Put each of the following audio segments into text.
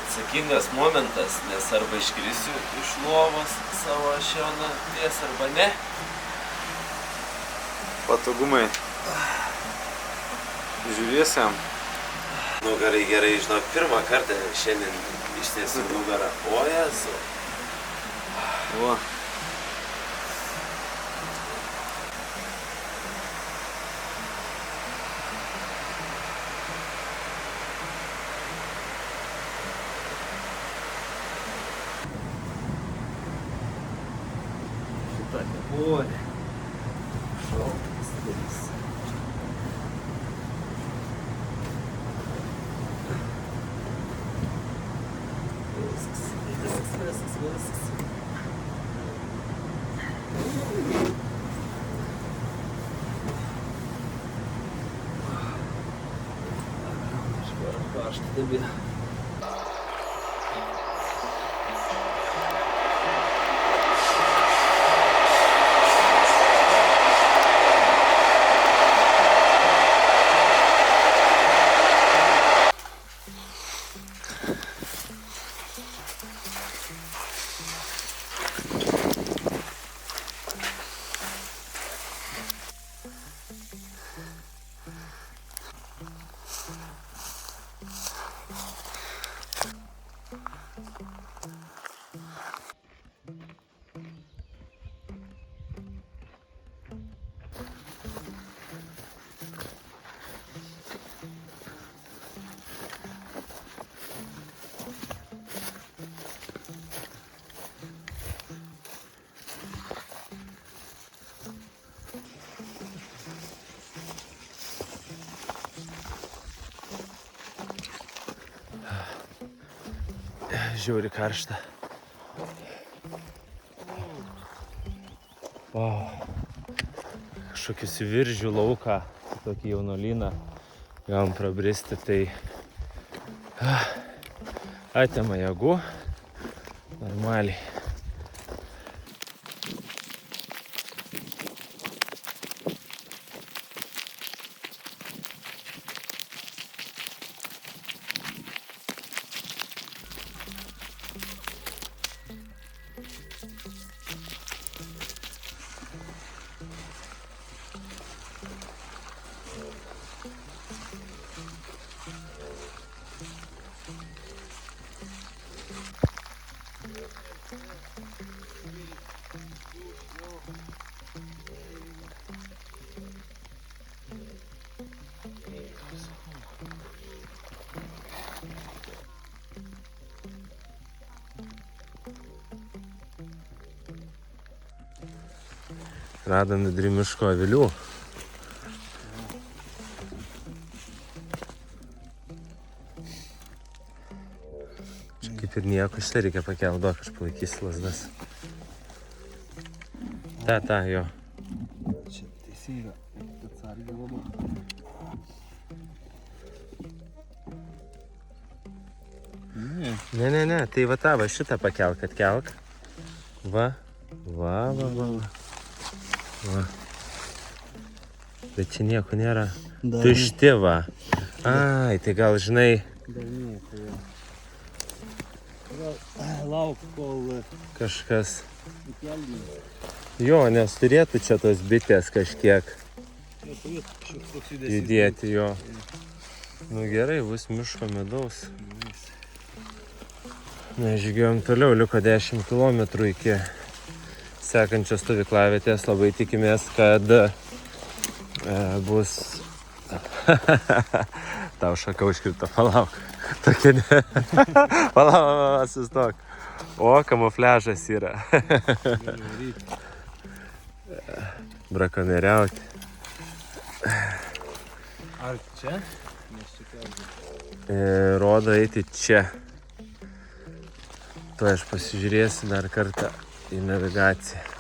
atsakingas momentas, nes arba iškrisiu iš lovos savo šio nakties, arba ne. Patogumai. Žiūrėsim. Nugarai gerai, žinok, pirmą kartą šiandien ištiesiu nugarą. O Jezu. Va. Šitą kepurę. Šaltas darys. Viskas. Karštą dabė. Žiauri karšta. Wow. Kažkokius viržių lauką, tokį jaunuolyną gavom prabristi, tai atema jėgų normaliai. Radom vidury miško avilių. Čia kaip ir nieko, šitą reikia pakelt, duok, aš palaikysiu lazdas. Ta, jo. Čia teisinga, atsargiai labai. Ne, tai va šitą pakelk, atkelk. Va. Bet čia nieko nėra. Tušti va. Ai, tai gal žinai. Dar nieko, jo. Lauk, kol Kažkas. įkeldinė. Jo, nes turėtų čia tos bitės kažkiek judėti, jo. Nu gerai, bus miško medaus. Na, žygiuojam toliau, liko 10 km iki sekančios stovyklavietės. Labai tikimės, kad bus... Tau šaka užkrito, palauk. Tokia ne... Palauk, sustok. O, kamufliažas yra. Brakonieriauti. Ar čia? Rodo eiti čia. Tuo aš pasižiūrėsiu dar kartą į navigaciją.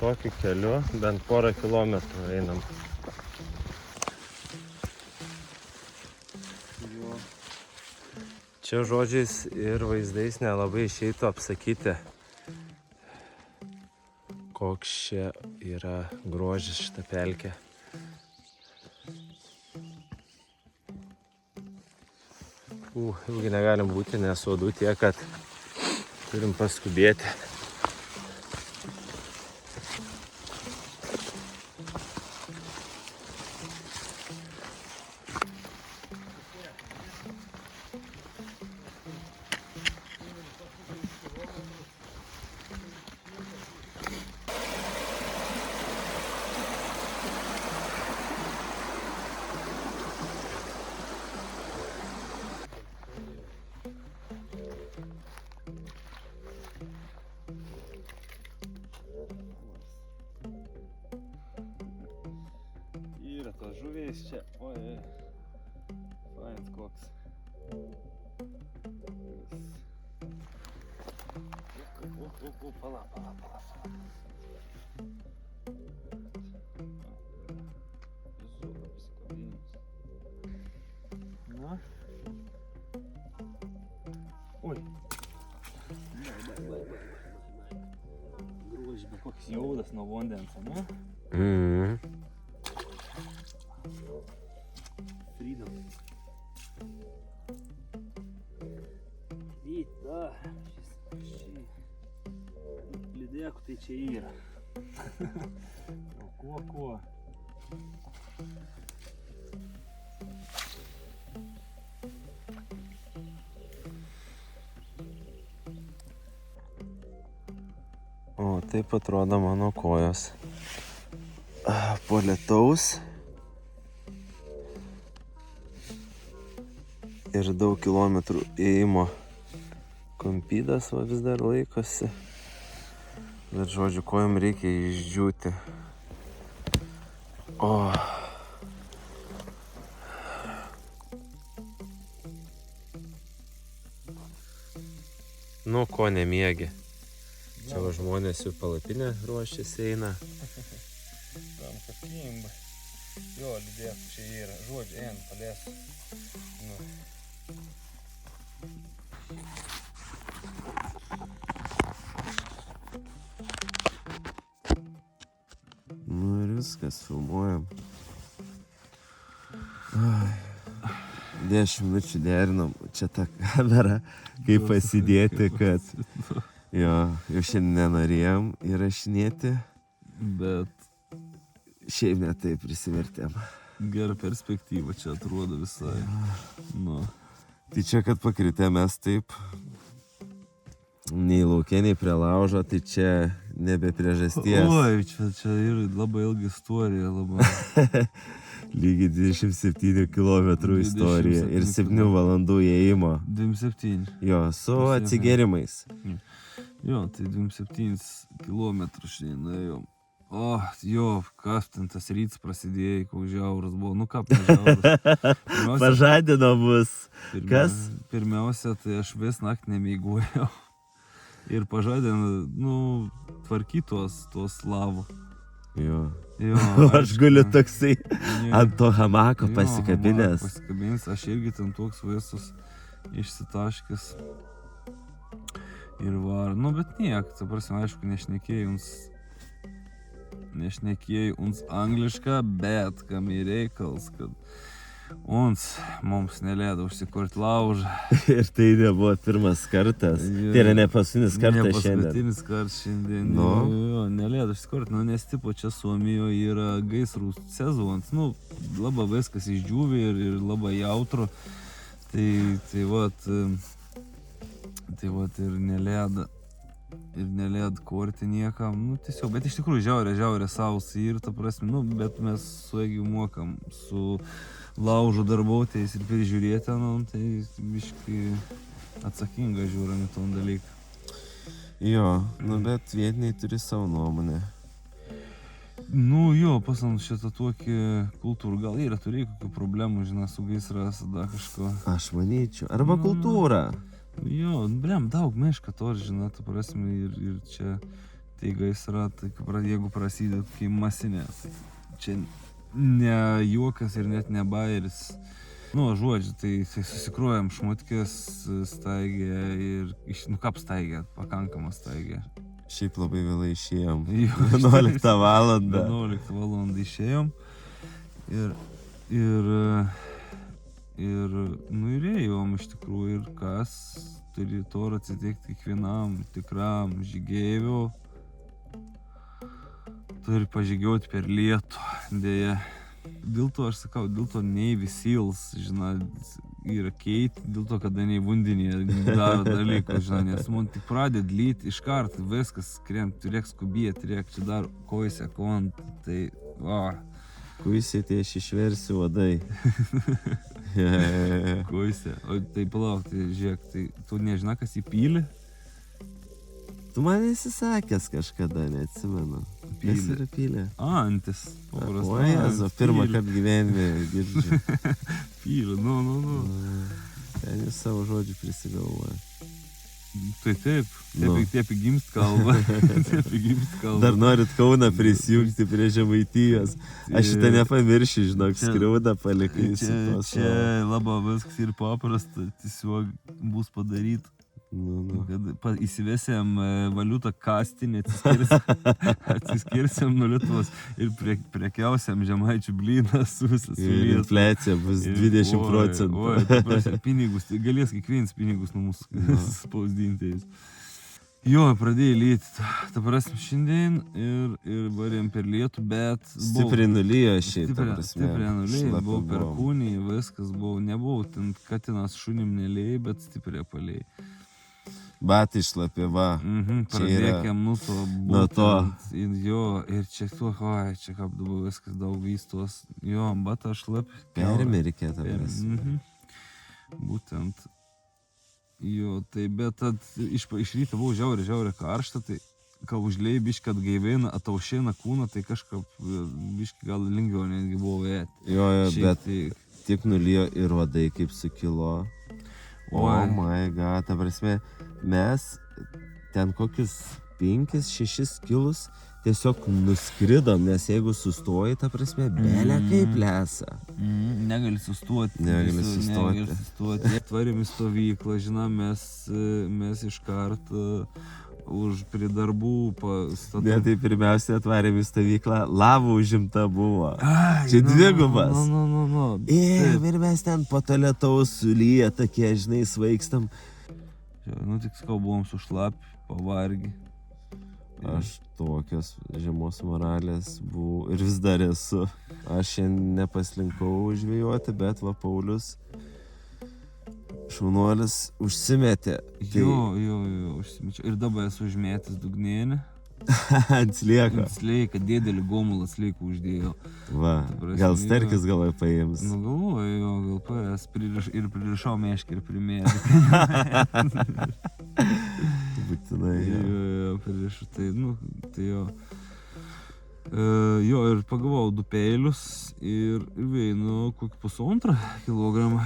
tokiu keliu bent porą kilometrų einam. Čia žodžiais ir vaizdais nelabai išeitų apsakyti, koks čia yra grožis šitą pelkę. Ilgai negalim būti, nes uodų tiek, kad turim paskubėti. Yra tos žuviais čia, oi, fainas koks. Pala. Na. Oi. Grožis, bet koks jaudas nuo vandens, ne? Freedom. Vyta, lydėkų tai čia yra. O kuo? O taip atrodo mano kojos po lietaus ir daug kilometrų ėjimo. Kompydas va vis dar laikosi, bet žodžiu, kojom reikia išdžiūti. Nu, ko nemiegi. Čia va žmonės jų palapinę ruošiasi eina. Tam, kad kimba. Jo, lydėkų čia yra. Žodžiu, ein, palėsiu. Nu ir viskas, filmuojam. 10 minučių derinom čia tą kamerą, kaip pasidėti, kad jo, jau šiandien nenorėjom įrašinėti, Bet šiaip net taip prisivertėm. gera perspektyva čia atrodo visai. Nu, Tai čia, kad pakritę mes taip, nei lauke, nei prie laužo, tai čia nebe priežasties. oi, čia ir labai ilga istorija, labai. Lygiai 27 km istorija ir 7 valandų įėjimo. 27. Jo, su atsigėrimais. Jo, tai 27 kilometrų šiandien nuėjom. O, jo, kas ten tas ryts prasidėjo, koks žiauras buvo. Nu ką, žiauras. Pažadino mus. Kas? Pirmiausia, tai aš vis naktį nemiegojau. Ir pažadino, nu, tvarkyti tuos lavų. Jo. Jo, Aš guliu toksai jo. ant to hamako Jo, pasikabinęs. Pasikabinęs, aš irgi ten toks visus išsitaškęs. Ir var, nu bet niek, ta prasme, aišku, nešnekėjai uns anglišką, bet kam į reikals, kad mums neleido užsikurti laužą. Ir tai nebuvo pirmas kartas. Jo. Tai yra ne paskutinis kartas Ne šiandien. paskutinis kartas šiandien. Nu. Jo, neleido užsikurti, nu nes tipo čia Suomijoje yra gaisrų sezonas, nu labai viskas išdžiūvė ir labai jautru. Tai vat ir neleido kurti niekam, nu tiesiog, bet iš tikrųjų žiaurė sausi ir ta prasme, nu bet mes suegi mokam su laužo darbuotojais ir prižiūrėti, nu tai biškai atsakinga žiūrami tom dalyką. Jo, nu bet vietiniai turi savo nuomonę. Nu jo, pas mus šitą tokį kultūrą, gal yra turėjo kokių problemų, žinai, su gaisras, da kažko. Aš manyčiau. Arba kultūra. Jo, blem, daug miška to, žinai, ta prasme, ir čia tai gaisra, tai jeigu prasideda kai masinė, tai čia ne juokas ir net ne bairis. Nu, žodžiu, tai susikruojam šmutkės staigė ir, kap staigė, pakankamą staigė. Šiaip labai vėlai išėjom. 11 valandą. 11 valandą išėjom ir nu ir ėjom iš tikrųjų ir kas turi to atsitikti kiekvienam tikram žygeiviu. Turi pažygiuoti per lietų, dėja. Dėl to aš sakau, dėl to Navy Seals, žinai, yra keiti, dėl to, kada nei vandenį daro dalykus, žinai, nes man tik pradėd lyti iš karto, viskas krent, turėk skubėti, turėk čia dar koisę, kont, tai, va. Kuisė, tai aš išversiu vadai. Koisė, o tai palauk, tai žiūrėk, tai tu nežinai, kas įpylė? Tu man esi sakęs kažkada, neatsimenu. Kas yra pylė? Antis. O Jezu, pirmą kartą gyvenime girdžiu. Pylė, nu. Ten jūs savo žodžių prisigalvoja. Tai taip gimst kalba. Dar norit Kauną prisijungti prie Žemaitijos. Aš šitą nepamiršiu, žinok, skriaudą palikysiu. Čia labai viskas ir paprasta, tiesiog bus padaryta. Kad įsivesėm valiutą kastinį, atsiskirsim nuo Lietuvos ir prekiausiam žemaičių blyną su visas. Ir infliacija bus 20%. Oi, ta prasme, pinigus, tai galės kiekvienas pinigus nuo mūsų spausdintais. Jo, pradėjai lyti, ta prasme, šiandien ir varėm per lietų, bet... Stipriai nulijo šiaip, ta prasme. Stipriai nulijo, buvau per kūnį, viskas buvo, nebuvau, ten katinas šunim nelėjai, bet stipriai palėjai. Batai šlapė, va. Pradėkėm nuo to būtent. Jo, ir čia oi, čia kaip dabar viskas daug vystos. Jo, batą šlapė. Perėmė reikėtų. Būtent. Jo, tai bet iš ryto buvau žiauriai karštą, tai ką užlėjai biškį atgaivina, ataušėna kūną, tai kažkaip biškį gal lengviau netgi buvo vėti. Jo, bet tiek nulijo ir vadai kaip sukilo. Oh my god, ta prasme, mes ten kokius 5-6 kilus tiesiog nuskridom, nes jeigu sustoji, ta prasme, belė kaip lesa. Negali sustoti. Negali sustoti. Atvarėm į stovyklą, žinau, mes iš karto už prie darbų pastatą. Ne, tai pirmiausia atvarėm į stovyklą, lavų užimta buvo. Čia dvigubas. Ir mes ten po to lietaus sulyja tokie, žinai, svaikstam. Nu, tik skau, buvom sušlapi, pavargi. Aš tokios žemos moralės buvau ir vis dar esu. Aš šiandien nepaslinkau žvejoti, bet va Paulius šaunuolis užsimetė. Jo, užsimečiau. Ir dabar esu užmetęs dugnėlį. Ant slieko. Ant slieko, didelį gomulą slieko uždėjau. Va, gal starkis galvoju paims. Nu galvoju, jo, gal paės. Ir pririšau meškį ir primėdį. Būtinai, jo. Jo, pririšu, tai, tai jo. Jo, ir pagavau 2 peilius ir veinu kokį 1,5 kilogramą.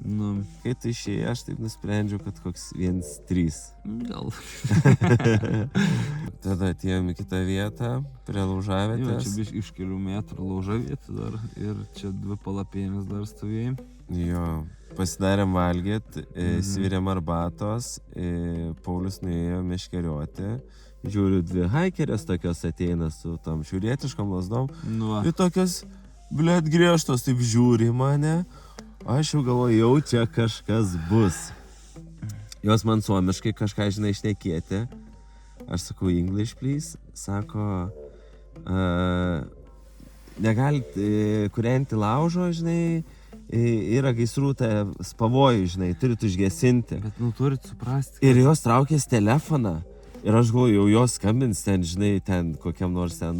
Nu. Kai tu išėjai, aš taip nusprendžiau, kad koks 1,3. Gal. Tada atėjom į kitą vietą, prie laužavietės. Jo, čia biš iš kelių metrų laužavietė dar ir čia 2 palapėnės dar stovėjai. Jo, pasidarėm valgyt, svirėm arbatos, Paulius nuėjo meškerioti. Žiūriu, 2 haikerės tokios ateina su tom šiaurietiškom lazdom. Nu. Ir tokios, blėt, griežtos, taip žiūri mane. Aš jau galvoju, jau čia kažkas bus. Jos man suomiškai kažką, žinai, šnekėti. Aš sakau, English, please. Sako, negalit kūrenti laužo, žinai, yra gaisrų, pavojų, žinai, turit užgesinti. Bet, turit suprasti. Ir jos traukės telefoną. Ir aš galvoju, jau jos skambins ten, žinai, ten kokiam nors ten,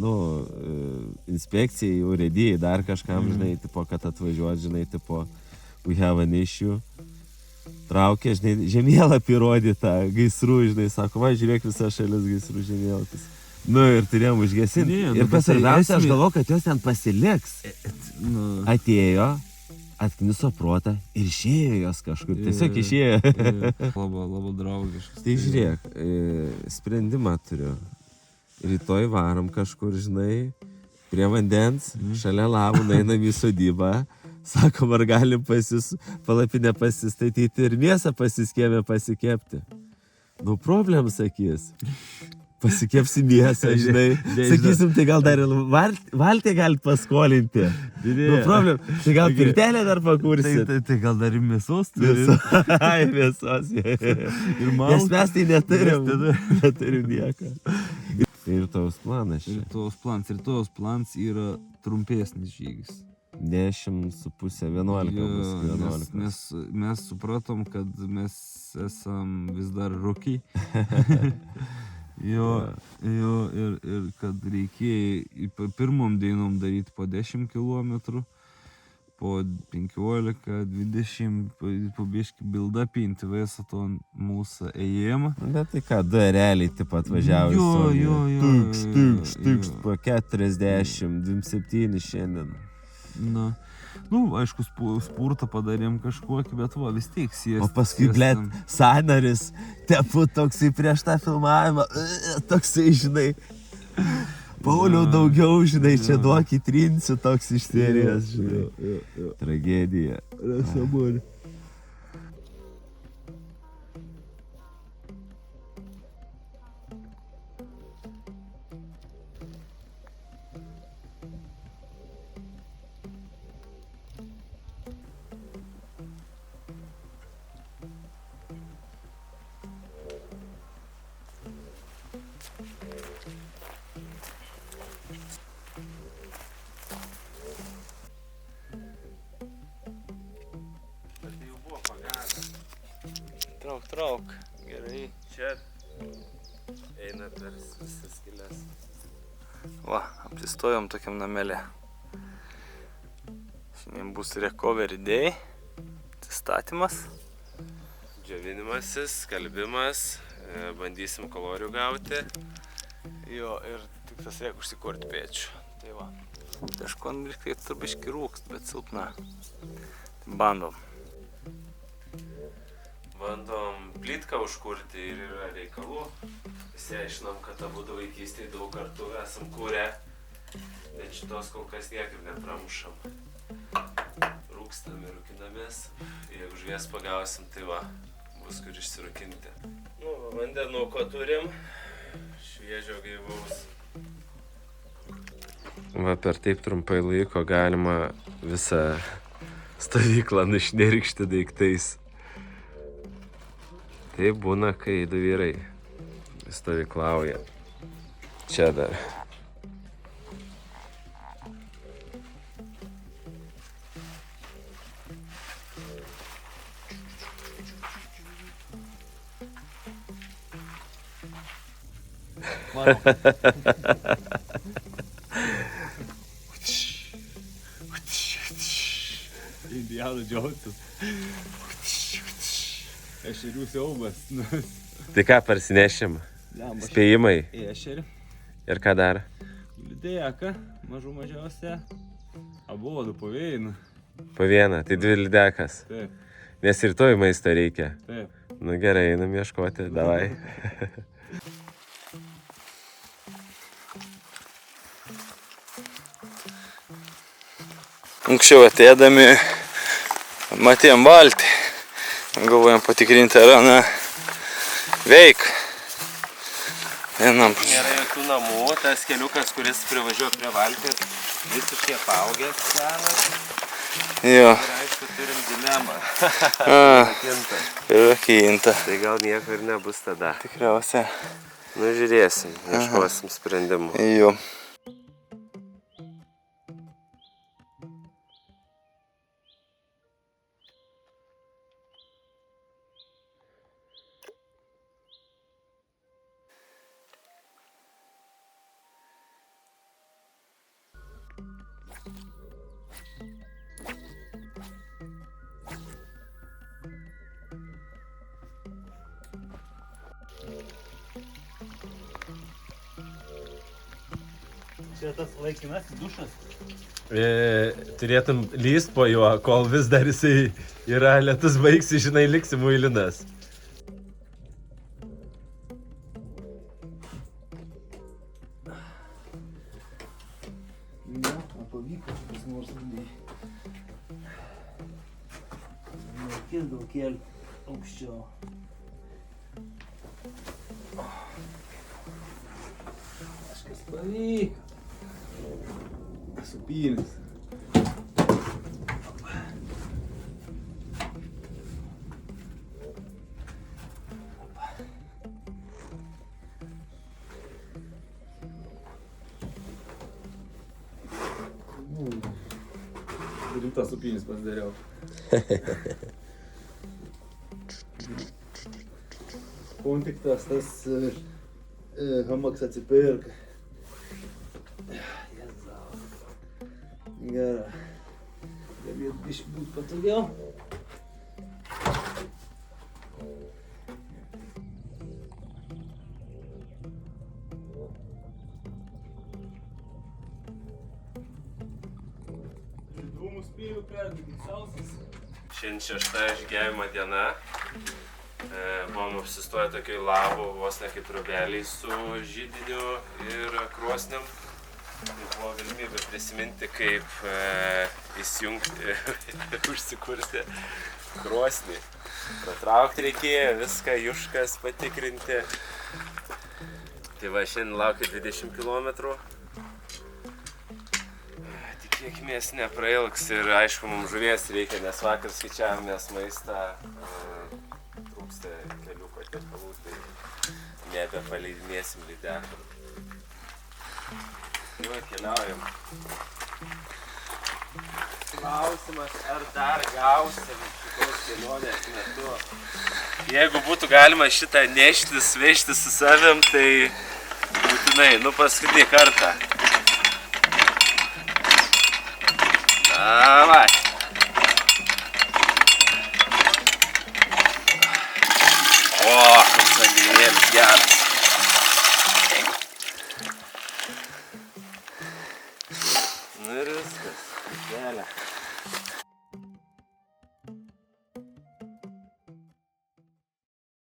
inspekcijai, urėdijai, dar kažkam, žinai, tipo, kad atvažiuot, žinai, tipo, we have an issue. Traukė, žinai, žemėlapį rodytą gaisrų, žinai, sako, va, žiūrėk, visa šalis gaisrų žemėlapis. Nu, ir turėjom užgesinti. Ir kas svarbiausia, aš galvoju, kad jos ten pasiliks. Atėjo, atkniso protą ir išėjo jos kažkur. Tiesiog išėjo. Labai draugiškas. Tai žiūrėk, sprendimą turiu. rytoj varom kažkur, žinai, prie vandens, šalia lavų, einam į sodybą, sakom, ar galim palapinę pasistatyti ir mėsą pasiskėmę pasikepti. Nu, problem, sakys. Pasikepsi mėsą, žinai. Sakysim, tai gal dar ir valtį galit paskolinti. Nu, problem, tai gal pirtelę dar pakursit. Tai gal dar ir mėsos Ai, mėsos. Ir Nes mes tai neturim nieko. Ir tos planas čia. Rytojos plans yra trumpesnis žygis. 10,5, 11 bus. 11. Mes supratom, kad mes esam vis dar rūkiai. Ir kad reikėjo pirmom dainom daryti po 10 km, po 15, 20, po biškį bildą pinti visą to mūsų ėjimą. Bet tai ką, du ereliai taip atvažiavus. Tūks, po 40, 27 šiandien. Na, aišku, spurtą padarėm kažkokį, bet vis tiek siesti. O paskui, blėt, sąnaris, tepu toksai prieš tą filmavimą, toksai, žinai, Pauliau daugiau, žinai, čia duok įtrinsiu, toks iš serijos, žinai. Tragedija. Rasamūrė. Trauk, gerai. Čia eina per visas skylės. Va, apsistojom tokiam namelė. Šiandien bus recovery day, atsistatymas. Džiovinimasis, skalbimas, bandysim kalorijų gauti. Jo, ir tik tas reikia užsikurti pėčių. Tai va, kažkon tai turbiški rūkst, bet silpna. Tai bandom. Bandom plytką užkurti ir yra reikalų. Išsiaiškinom, kad abudu vaikystėje daug kartų esam kūrę, bet šitos kol kas niekaip nepramušam. Rūkstam ir rūkinamės. Jeigu žuvies pagausim, tai va, bus kur išsirūkinti. Nu, vandenuko turim, šviežio gaivaus. Va, per taip trumpai laiko galima visą stovyklą nušnirkšti daiktais. Taip būna, kai du vyrai stovyklauja. Čia dar. Indianų džiautis. Ešerių siaubas. Tai ką parsinešim? Spėjimai. Ešerį. Ir ką dar? Lydėką, mažiausia. Abuodu po vieną. Po vieną, tai 2 lydekas. Taip. Nes rytoj maisto reikia. Taip. Nu gerai, einam ieškoti, davai. Anksčiau atėdami matėm valtį. Galvojam patikrinti, ar ana veik. Vienam. Nėra jokių namų, tas keliukas, kuris privažiuoja prie valties, visiškai apaugęs senas. Jo. Ir aišku, turim dilemą. Rakinta. Tai gal nieko ir nebus tada. Tikriausia. Nu žiūrėsim, ieškosim sprendimų. Jo. Čia tas laikinasis dušas. Turėtum lyst po juo, kol vis dar jisai yra, lietus baigsi, žinai, liksi muilinas. pavyko kas nors ramiai. Akis gal kelti aukščiau. Kažkas pavyko. Supynis. Rimtas supynis pasidariau. Kontiktas tas hamaks atsipirka. Jezau. Gerai. Galėtų biškį būt patogiau. Dūmų spėjau perdėti sausas. Šiandien 6 išgyvenimo diena. Buvom apsistoję tokioj lavų, vos ne kaip trobeliai su židiniu ir krosnim. Tai buvo galimybė prisiminti, kaip įsijungti, užsikurti krosnį. Pratraukti reikėjo, viską, juškas patikrinti. Tai va, šiandien laukia 20 km. Tikėkimės neprailgs ir aišku, mums žuvies reikia, nes vakar skaičiavomės maistą. Trūksta kelių patiekalų, tai nebepaleidinėsim lydekų. Tai va, keliaujam. Klausimas, ar dar gausim šitos kelionės metu. Jeigu būtų galima šitą neštis, vežti su savim, tai būtinai, paskutinį kartą. Davai. O, koks vandenėlis geras. Nu ir viskas. Kelią.